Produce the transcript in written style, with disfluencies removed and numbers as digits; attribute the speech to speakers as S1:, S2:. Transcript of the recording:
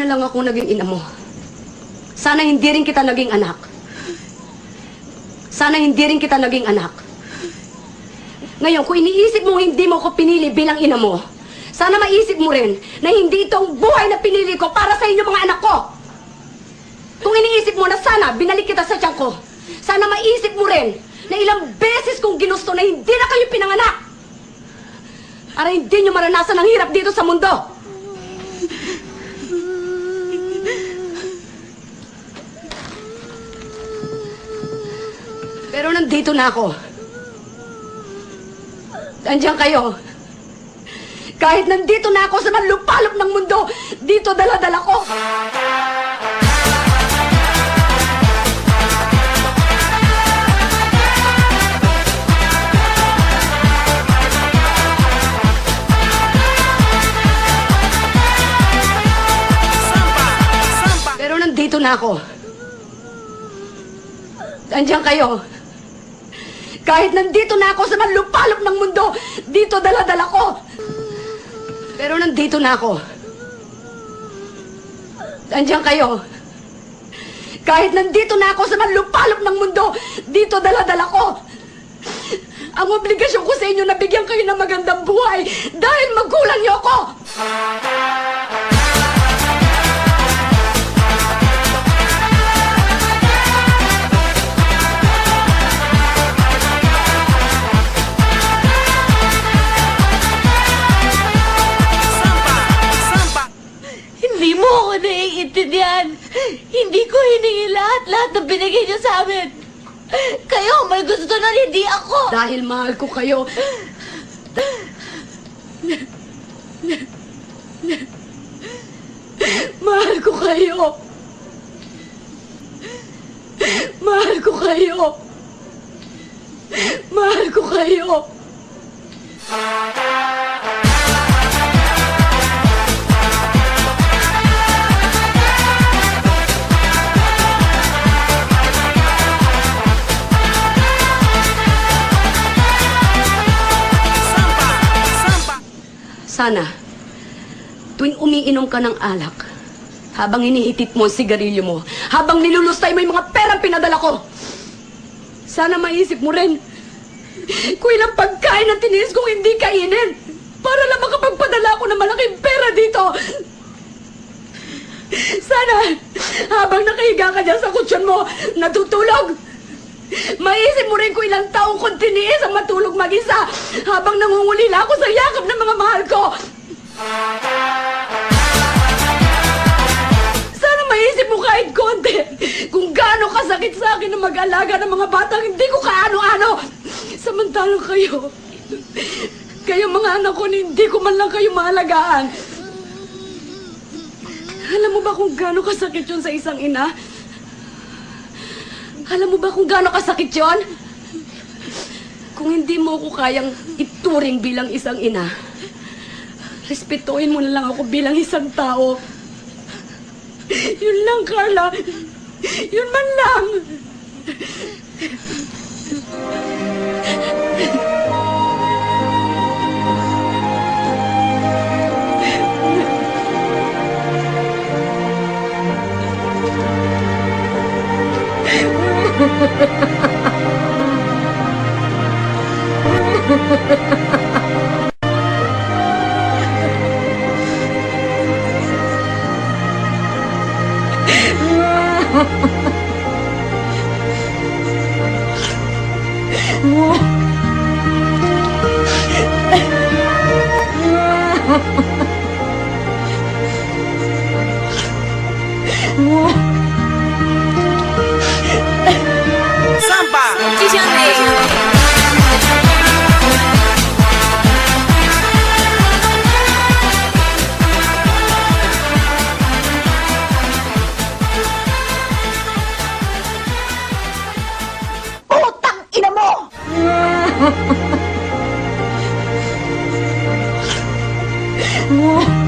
S1: na lang ako naging ina mo. Sana hindi rin kita naging anak. Sana hindi rin kita naging anak. Ngayon, kung iniisip mo hindi mo ko pinili bilang ina mo, sana maisip mo rin na hindi itong buhay na pinili ko para sa inyo mga anak ko. Kung iniisip mo na sana binalik kita sa tiyan ko, sana maisip mo rin na ilang beses kong ginusto na hindi na kayo pinanganak. Para hindi nyo maranasan ang hirap dito sa mundo. Pero nandito na ako. Andiyan kayo. Kahit nandito na ako sa manlupalop ng mundo, dito dala-dala ko. Pero nandito na ako. Andiyan kayo. Kahit nandito na ako sa manlupalop ng mundo, dito dala-dala ko. Pero nandito na ako. Andiyan kayo. Kahit nandito na ako sa manlupalop ng mundo, dito dala-dala ko. Ang obligasyon ko sa inyo na bigyan kayo ng magandang buhay dahil magulang niyo ako.
S2: Hindi mo ako naiintindihan. Hindi ko hiningi lahat ng binigay niyo sa amin. Kayo, may gusto na hindi ako.
S1: Dahil mahal ko kayo. Mahal ko kayo. Mahal ko kayo. Mahal ko kayo. Sana, tuwing umiinom ka ng alak, habang inihitit mo ang sigarilyo mo, habang nilulustay mo yung mga perang pinadala ko, sana maisip mo rin kung ilang pagkain na tiniis kong hindi kainin para lang makapagpadala ako ng malaking pera dito. Sana, habang nakahiga ka dyan sa kutsyon mo, natutulog, maisip mo rin kung ilang taong kong tiniis ang matulog mag-isa habang nangungulila ako sa yakap ng mga mahal ko. Sana maisip mo kahit konti kung gaano kasakit sa akin na mag-alaga ng mga batang hindi ko kaano-ano. Samantalang kayo mga anak ko, hindi ko man lang kayo maalagaan. Alam mo ba kung gaano kasakit yun sa isang ina? Alam mo ba kung gaano kasakit yun? Kung hindi mo ko kayang ituring bilang isang ina, respetuhin mo na lang ako bilang isang tao. Yun lang, Carla. Yun man lang.
S2: Samba! 吉祥美！
S1: Putang ina mo! Oh.